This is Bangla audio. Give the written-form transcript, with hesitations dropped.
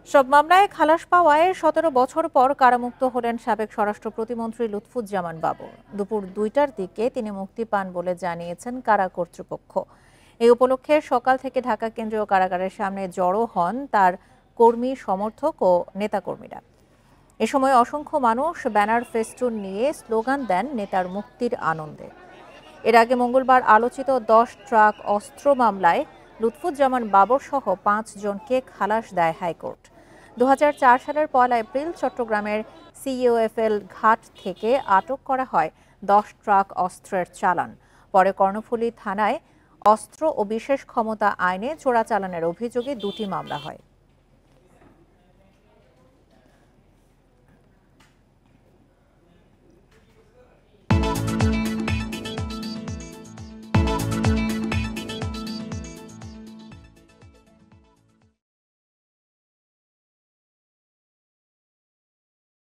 সব মামলায় খালাস পাওয়ায় ১৭ বছর পর কারামুক্ত হলেন সাবেক স্বরাষ্ট্র প্রতিমন্ত্রী লুৎফুজ্জামান বাবর। দুপুর ২টার দিকে তিনি মুক্তি পান বলে জানিয়েছেন কারা কর্তৃপক্ষ। এই উপলক্ষে সকাল থেকে ঢাকা কেন্দ্রীয় কারাগারের সামনে জড়ো হন তার কর্মী, সমর্থক ও নেতাকর্মীরা। এ সময় অসংখ্য মানুষ ব্যানার, ফেস্টুন নিয়ে স্লোগান দেন নেতার মুক্তির আনন্দে। এর আগে মঙ্গলবার আলোচিত ১০ ট্রাক অস্ত্র মামলায় লুৎফুজ্জামান বাবর সহ ৫ জনকে খালাস দেয় হাইকোর্ট। ২০০৪ সালের ১ এপ্রিল চট্টগ্রামের সিইওএফএল ঘাট থেকে আটক করা হয় ১০ ট্রাক অস্ত্রের চালান। পরে কর্ণফুলী থানায় অস্ত্র ও বিশেষ ক্ষমতা আইনে চোরাচালানের অভিযোগে ২টি মামলা হয়।